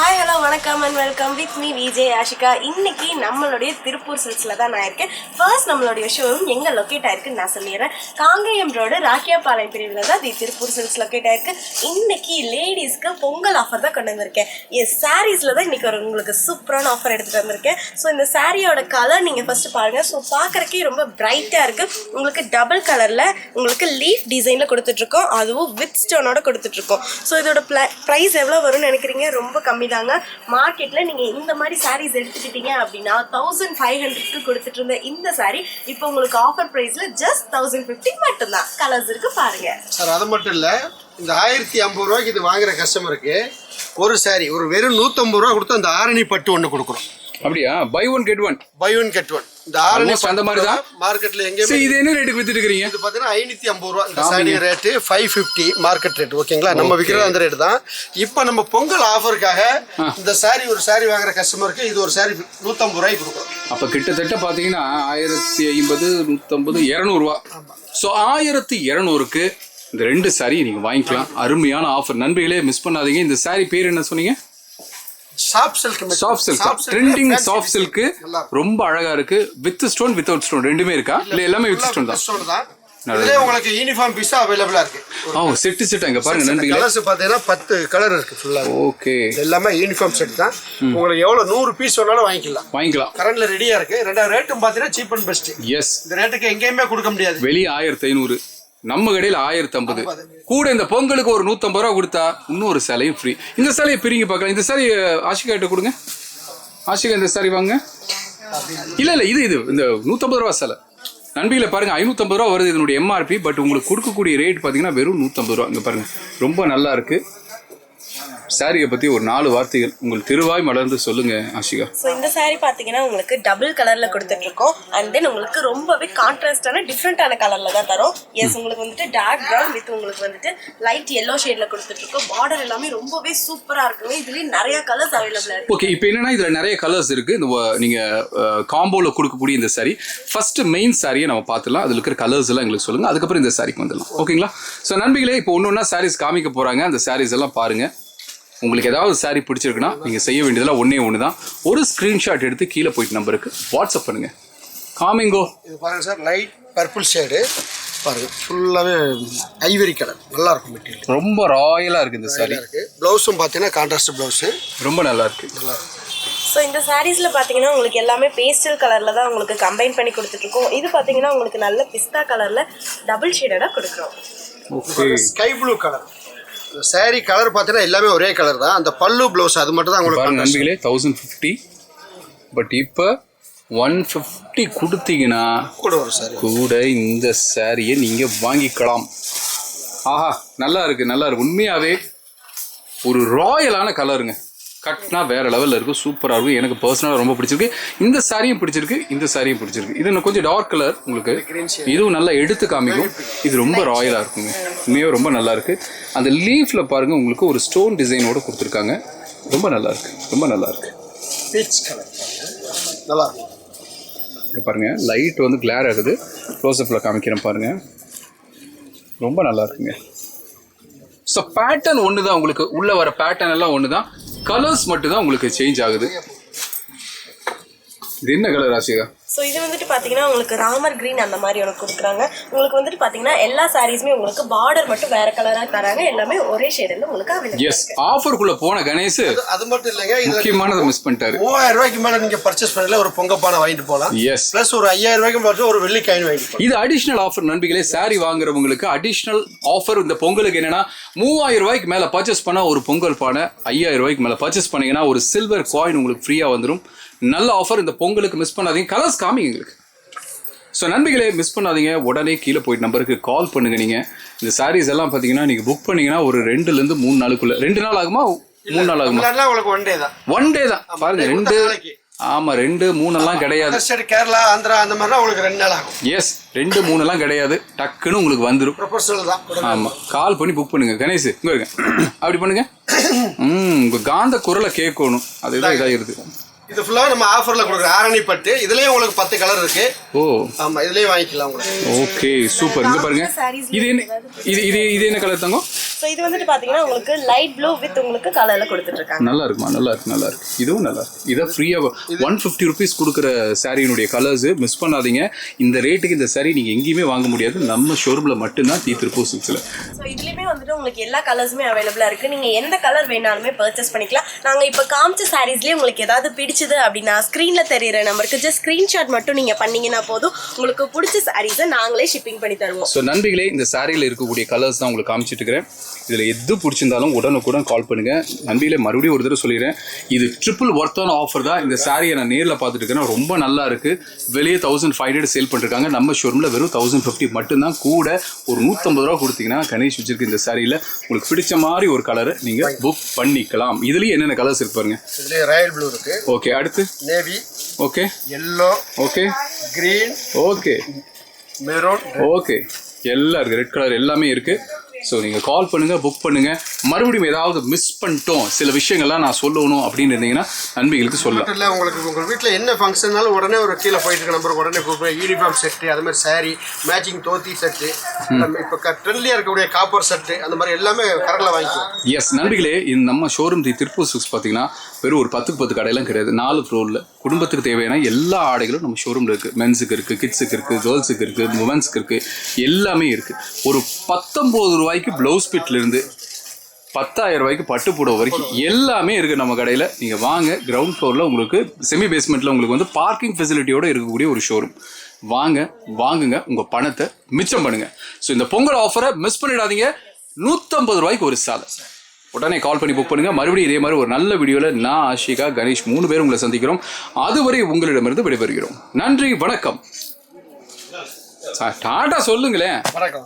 Hi hello வணக்கம் and welcome with me Vijay Ashika. இன்னைக்கு நம்மளுடைய திருப்பூர் சில்க்ஸில் தான் நான் இருக்கேன். ஃபர்ஸ்ட் நம்மளுடைய ஷோரூம் எங்கே லொக்கேட் ஆயிருக்குன்னு நான் சொல்லிடுறேன். காங்கேயம் ரோடு ராக்கியாபாளையம் பிரிவில் தான் திருப்பூர் சில்க்ஸ் லொக்கேட் ஆயிருக்கு. இன்னைக்கு லேடிஸ்க்கு பொங்கல் ஆஃபர் தான் கொண்டு வந்திருக்கேன். எஸ் சாரீஸில் தான் இன்னைக்கு ஒரு உங்களுக்கு சூப்பரான ஆஃபர் எடுத்துகிட்டு வந்திருக்கேன். ஸோ இந்த சாரியோட கலர் நீங்கள் ஃபஸ்ட்டு பாருங்கள். ஸோ பார்க்குறக்கே ரொம்ப பிரைட்டாக இருக்குது. உங்களுக்கு டபுள் கலரில் உங்களுக்கு லீஃப் டிசைனில் கொடுத்துட்ருக்கோம், அதுவும் வித் ஸ்டோனோட கொடுத்துட்ருக்கோம். ஸோ இதோட ப்ரைஸ் எவ்வளோ வரும்னு நினைக்கிறீங்க? ரொம்ப கம்மி தாங்க. மார்க்கெட்ல நீங்க இந்த மாதிரி சாரீஸ் எடுத்துக்கிட்டீங்க அப்படின்னா 1500க்கு கொடுத்துட்டு இருந்த இந்த சாரி இப்போ உங்களுக்கு ஆஃபர் பிரைஸ்ல ஜஸ்ட் 1050 மட்டும்தான். கலர்ஸ் இருக்கு பாருங்க சார். அது மட்டும் இல்ல, இந்த 1050 ரூபாய்க்கு இது வாங்குற கஸ்டமருக்கு ஒரு சாரி ஒரு வெறும் 150 ரூபா கொடுத்து அந்த ஆரணி பட்டு ஒன்று கொடுக்குறோம். அப்படியா? Buy one get one. Buy one get one. இந்த ஆரணி அந்த மாதிரி தான் மார்க்கெட்ல எங்கேயுமே. இது என்ன ரேட்டுக்கு வித்துட்டு இருக்கீங்க? இது பாத்தீங்கன்னா 550 ரூபா. இந்த சாரி ரேட்டு 550 மார்க்கெட் ரேட். ஓகேங்களா? நம்ம விற்கிற அந்த ரேட் தான். இப்போ நம்ம பொங்கல் ஆஃபருக்காக இந்த சாரி ஒரு சாரி வாங்குற கஸ்டமருக்கு இது ஒரு சாரி 150 ரூபாய்க்கு கொடுக்குறோம். அப்ப கிட்டத்தட்ட பாத்தீங்கன்னா 1050 150 200 ரூபா. ஸோ 1200க்கு இந்த ரெண்டு சாரி நீங்க வாங்கிக்கலாம். அருமையான ஆஃபர். நண்பர்களே மிஸ் பண்ணாதீங்க. இந்த சாரி பேர் என்ன சொன்னீங்க? Soft silk. Soft silk. Trending soft silk. ரொம்ப அழகா இருக்கு. வித் ஸ்டோன் வித்அவுட் ஸ்டோன் ரெண்டுமே இருக்கா? இல்ல எல்லாமே வித் ஸ்டோன் தான்? இதுல உங்களுக்கு யூனிஃபார்ம் பீஸா அவைலபிளா இருக்கு. செட் இங்க பாருங்க நண்பர்களே. கலர்ஸ் பாத்தீங்கன்னா 10 கலர் இருக்கு ஃபுல்லா. ஓகே. எல்லாமே யூனிஃபார்ம் செட் தான். உங்களுக்கு எவ்வளவு 100 பீஸ் வேணாலும் வாங்கிக்கலாம். கரண்ட்ல ரெடியா இருக்கு. ரெண்டாவது ரேட்டும் பாத்தீங்கன்னா சீப் அண்ட் பெஸ்ட். எஸ். இந்த ரேட்டுக்கு எங்கேயுமே கொடுக்க முடியாது. வெளிய 1500, நம்ம கடையில் 1050. கூட இந்த பொங்கலுக்கு ஒரு 150 ரூபா கொடுத்தா இன்னொரு சேலையும் ஃப்ரீ. இந்த சேலையை பிரிங்க பார்க்கலாம். இந்த சாரி ஆஷிகா கிட்ட கொடுங்க. ஆஷிகா இந்த சாரி வாங்க. இல்ல இது இந்த 150 ரூபா சேலை. நண்பிகளை பாருங்க, 550 ரூபா வருது இதனுடைய எம்ஆர்பி. பட் உங்களுக்கு கொடுக்கக்கூடிய ரேட் பார்த்தீங்கன்னா வெறும் 150 ரூபா. இங்கே பாருங்க, ரொம்ப நல்லா இருக்கு. சாரியை பத்தி ஒரு 4 வார்த்தைகள் உங்கள் திருவாய் மலர்ந்து சொல்லுங்க ஆஷிகா. ஸோ இந்த சாரி பார்த்தீங்கன்னா உங்களுக்கு டபுள் கலர்ல கொடுத்துட்டு இருக்கோம். அண்ட் தென் உங்களுக்கு ரொம்பவே கான்ட்ராஸ்டான டிஃப்ரெண்டான கலர்ல தான் தரும். எஸ், உங்களுக்கு வந்துட்டு டார்க் ப்ரௌன் வித் உங்களுக்கு வந்துட்டு லைட் எல்லோ ஷேட்ல கொடுத்துட்டு இருக்கோம். பார்டர் எல்லாமே ரொம்பவே சூப்பரா இருக்குங்க. இதுலயும் நிறைய கலர்ஸ் அவைலபிளா இருக்கு. ஓகே, இப்போ என்னன்னா இதுல நிறைய கலர்ஸ் இருக்கு. இந்த நீங்க காம்போல கொடுக்கக்கூடிய இந்த சாரி ஃபர்ஸ்ட் மெயின் சாரியை நம்ம பார்த்துலாம். அதுல இருக்கிற கலர்ஸ் எல்லாம் எங்களுக்கு சொல்லுங்க. அதுக்கப்புறம் இந்த சாரிக்கு வந்துடலாம். ஓகேங்களா? ஸோ நண்பிகளே, இப்போ ஒன்னொன்னா சாரீஸ் காமிக்க போறாங்க. அந்த சாரீஸ் எல்லாம் பாருங்க. உங்களுக்கு ஏதாவது சாரி பிடிச்சிருக்குன்னா நீங்கள் செய்ய வேண்டியதெல்லாம் ஒன்று தான். ஒரு ஸ்க்ரீன்ஷாட் எடுத்து கீழே போயிட்டு நம்பருக்கு வாட்ஸ்அப் பண்ணுங்க. காமிங்கோ. இது பாருங்க சார், லைட் பர்பிள் ஷேடு பாருங்க. ஃபுல்லாகவே ஐவரி கலர். நல்லா இருக்கும் மெட்டீரியல். ரொம்ப ராயலாக இருக்குது இந்த சாரி. ப்ளவுஸும் பார்த்தீங்கன்னா கான்ட்ராஸ்ட் ப்ளவுஸு ரொம்ப நல்லா இருக்கு. நல்லா இருக்கு. ஸோ இந்த சாரீஸில் பார்த்தீங்கன்னா உங்களுக்கு எல்லாமே பேஸ்டல் கலரில் தான் உங்களுக்கு கம்பைன் பண்ணி கொடுத்துட்ருக்கோம். இது பார்த்தீங்கன்னா உங்களுக்கு நல்ல பிஸ்தா கலரில் டபுள் ஷேடடாக கொடுக்குறோம். Okay, sky blue colour. Sorry colour பார்த்தீங்கன்னா எல்லாமே ஒரே கலர் தான். அந்த பல்லு ப்ளவுஸ் அது மட்டும் தான் உங்களுக்கு நண்பிகளே 1050. பட் இப்போ 150 கொடுத்தீங்கன்னா கூட ஒரு சாரி கூட இந்த சாரியை நீங்கள் வாங்கிக்கலாம். ஆஹா, நல்லா இருக்கு, நல்லா இருக்கு. உண்மையாகவே ஒரு ராயலான கலருங்க. கட்னா வேற லெவலில் இருக்கும். சூப்பராக இருக்கும். எனக்கு பர்சனலாக ரொம்ப பிடிச்சிருக்கு. இந்த சாரியும் பிடிச்சிருக்கு, இந்த சாரியும் பிடிச்சிருக்கு. இது இன்னும் கொஞ்சம் டார்க் கலர் உங்களுக்கு. இதுவும் நல்லா எடுத்து காமிக்கும். இது ரொம்ப ராயலாக இருக்குங்க. உண்மையாக ரொம்ப நல்லா இருக்கு. அந்த லீஃப்ல பாருங்க, உங்களுக்கு ஒரு ஸ்டோன் டிசைனோட கொடுத்துருக்காங்க. ரொம்ப நல்லா இருக்கு, ரொம்ப நல்லா இருக்கு. பீச் கலர் நல்லா இருக்கும். இங்கே பாருங்க, லைட் வந்து கிளார் ஆகுது. க்ளோஸ்அப்பில் காமிக்கிறேன் பாருங்க. ரொம்ப நல்லா இருக்குங்க. ஸோ பேட்டர்ன் ஒன்று தான். உங்களுக்கு உள்ள வர பேட்டர்ன் எல்லாம் ஒன்று தான். கலர்ஸ் மட்டும் தான் உங்களுக்கு சேஞ்ச் ஆகுது. இது என்ன கலர் ஆஷிகா? ஸோ இது வந்துட்டு பார்த்தீங்கன்னா உங்களுக்கு ராமர் கிரீன் அந்த மாதிரி ஒன்று கொடுக்குறாங்க. உங்களுக்கு வந்துட்டு பார்த்தீங்கன்னா எல்லா சாரீஸுமே உங்களுக்கு பார்டர் மட்டும் வேற கலராக தராங்க. எல்லாமே ஒரே ஷேடில் உங்களுக்கு அவைலபிள். எஸ், ஆஃபருக்குள்ள போன கணேஷ் அது மட்டும் இல்லைங்க, முக்கியமானதை மிஸ் பண்ணிட்டாரு. 3000 ரூபாய்க்கு மேலே நீங்கள் பர்ச்சேஸ் பண்ணல ஒரு பொங்கப்பானை வாங்கிட்டு போகலாம். எஸ், ப்ளஸ் ஒரு 5000 ரூபாய்க்கு மேலே ஒரு வெள்ளி காயின் வாங்கிட்டு போகலாம். இது அடிஷனல் ஆஃபர் நண்பிகளே. சாரி வாங்குறவங்களுக்கு அடிஷனல் ஆஃபர். இந்த பொங்கலுக்கு என்னன்னா 3000 ரூபாய்க்கு மேலே பர்ச்சேஸ் பண்ணா ஒரு பொங்கல் பானை, 5000 ரூபாய்க்கு மேலே பர்ச்சேஸ் பண்ணீங்கன்னா ஒரு சில்வர் காயின் உங்களுக்கு ஃப்ரீயாக வந்துடும். நல்ல ஆஃபர். இந்த பொங்கலுக்கு மிஸ் பண்ணாதீங்க. கலர்ஸ் காமிங்க எங்களுக்கு. ஸோ நண்பிகளே, மிஸ் பண்ணாதீங்க. உடனே கீழே போயிட்டு நம்பருக்கு கால் பண்ணுங்க. நீங்கள் இந்த சாரீஸ் எல்லாம் பார்த்தீங்கன்னா நீங்கள் புக் பண்ணீங்கன்னா ஒரு 2 to 3 நாளுக்குள்ள. 2 நாள் ஆகுமா 3 நாள் ஆகுமா? உங்களுக்கு ஒன் டே தான். ஒன் டே தான் பாருங்க. 2 ஆமா 2 3 எல்லாம் கிடையாது. கேரளா ஆந்திரா அந்த மாதிரிலாம் உங்களுக்கு 2 நாள் ஆகும். எஸ், 2 3 எல்லாம் கிடையாது. டக்குன்னு உங்களுக்கு வந்துடும். ப்ரொபோசல் தான். ஆமா, கால் பண்ணி புக் பண்ணுங்க. கணேஷ் இங்க இருங்க, அப்படி பண்ணுங்க. உங்க காந்த குரலை கேட்கணும். அதுதான் இதாகிருது. இது ஃபுல்லா நம்ம ஆஃபர்ல கொடுக்குற ஆரணி பட்டு. இதுலயே உங்களுக்கு 10 கலர் இருக்கு. ஓ ஆமா, இதுலயே வாங்கிக்கலாம் உங்களுக்கு. Okay, super. இங்க பாருங்க, இது என்ன, இது என்ன கலர் தங்கம்? ஸோ இது வந்துட்டு பார்த்தீங்கன்னா உங்களுக்கு லைட் ப்ளூ வித் உங்களுக்கு கலரில் கொடுத்துட்டு இருக்காங்க. நல்லா இருக்குமா, நல்லா இருக்கு. இதுவும் நல்லா இருக்கு. இதை ஃப்ரீயாக 150 rupees கொடுக்குற சாரியினுடைய கலர்ஸ் மிஸ் பண்ணாதீங்க. இந்த ரேட்டுக்கு இந்த சாரி நீங்கள் எங்கேயுமே வாங்க முடியாது, நம்ம ஷோரூமில் மட்டும்தான் தி திருப்பூர் சில்க்ஸில். ஸோ இதுலேயுமே வந்துட்டு உங்களுக்கு எல்லா கலர்ஸுமே அவைலபிளாக இருக்குது. நீங்கள் எந்த கலர் வேணாலுமே பர்ச்சேஸ் பண்ணிக்கலாம். நாங்கள் இப்போ காமிச்ச சாரீஸ்லேயே உங்களுக்கு ஏதாவது பிடிச்சது அப்படின்னா ஸ்க்ரீனில் தெரியிற நம்பருக்கு ஜஸ்ட் ஸ்க்ரீன்ஷாட் மட்டும் நீங்கள் பண்ணீங்கன்னா போதும், உங்களுக்கு பிடிச்ச சாரீஸை நாங்களே ஷிப்பிங் பண்ணி தருவோம். ஸோ நண்பிகளே, இந்த சாரியில் இருக்கக்கூடிய கலர்ஸ் தான் உங்களுக்கு காமிச்சிட்டு இருக்கிறேன். இதில் எது பிடிச்சிருந்தாலும் உடனுக்குடன் கால் பண்ணுங்கள். நண்பிகளே, மறுபடியும் ஒரு தடவை சொல்லிடுறேன், இது ட்ரிபிள் ஒர்த்தான ஆஃபர் தான். இந்த சாரியை நான் நேரில் பார்த்துட்டு இருக்கேன், ரொம்ப நல்லா இருக்குது. வெளியே 1500 சேல் பண்ணிருக்காங்க, நம்ம ஷோரூமில் வெறும் 1050 மட்டும்தான். கூட ஒரு 150 ரூபா கொடுத்தீங்கன்னா கணேஷ் வச்சிருக்கு இந்த சாரியில் உங்களுக்கு பிடிச்ச மாதிரி ஒரு கலரை நீங்கள் புக் பண்ணிக்கலாம். இதுலேயும் என்னென்ன கலர்ஸ் இருக்கு பாருங்க. இதுலேயே ராயல் ப்ளூ இருக்கு. ஓகே, அடுத்து navy. Okay, yellow. Okay, green. Okay, maroon. Okay, எல்லாம் இருக்குது. ரெட் கலர் எல்லாமே இருக்குது. ஸோ நீங்கள் கால் பண்ணுங்கள், புக் பண்ணுங்கள். மறுபடியும் ஏதாவது மிஸ் பண்ணிட்டோம், சில விஷயங்கள்லாம் நான் சொல்லணும் அப்படின்னு இருந்தீங்கன்னா நண்பிகளுக்கு சொல்லலாம். இல்லை, உங்களுக்கு உங்கள் வீட்டில் என்ன ஃபங்க்ஷன்னாலும் உடனே ஒரு கீழே போயிட்டு இருக்க நம்பருக்கு உடனே கூப்பிடுவேன். யூனிஃபார்ம் செட்டு, அது மாதிரி சாரீ, மேட்சிங் தோத்தி செட்டு, இப்போ ட்ரெண்ட்லியாக இருக்கக்கூடிய காப்பர் செட்டு, அந்த மாதிரி எல்லாமே கரெக்டாக வாங்கிக்குவோம். எஸ் நண்பிகளே, இந்த நம்ம ஷோரூம் தி திருப்பூர் சில்க்ஸ் பார்த்தீங்கன்னா வெறும் ஒரு 10 கடையெல்லாம் கிடையாது. 4 ஃப்ளோரில் குடும்பத்துக்கு தேவையான எல்லா ஆடைகளும் நம்ம ஷோரூமில் இருக்குது. மென்ஸுக்கு இருக்குது, கிட்ஸுக்கு இருக்குது, கேர்ள்ஸுக்கு இருக்குது, உமன்ஸுக்கு இருக்குது, எல்லாமே இருக்குது. ஒரு 19 ரூபாய்க்கு ப்ளவுஸ் பிட்லேருந்து 10,000 ரூபாய்க்கு பட்டு புடவை வரைக்கும் எல்லாமே இருக்குது நம்ம கடையில். நீங்கள் வாங்க, கிரவுண்ட் ஃப்ளோரில் உங்களுக்கு செமி பேஸ்மெண்ட்டில் உங்களுக்கு வந்து பார்க்கிங் ஃபெசிலிட்டியோடு இருக்கக்கூடிய ஒரு ஷோரூம். வாங்குங்க, உங்கள் பணத்தை மிச்சம் பண்ணுங்கள். ஸோ இந்த பொங்கல் ஆஃபரை மிஸ் பண்ணிடாதீங்க. 150 ரூபாய்க்கு ஒரு சாலை. உடனே கால் பண்ணி புக் பண்ணுங்கள். மறுபடியும் இதே மாதிரி ஒரு நல்ல வீடியோவில் நான், ஆஷிகா, கணேஷ் 3 பேர் உங்களை சந்திக்கிறோம். அதுவரை உங்களிடமிருந்து விடைபெறுகிறோம். நன்றி, வணக்கம். டாடா சொல்லுங்களேன். வணக்கம்.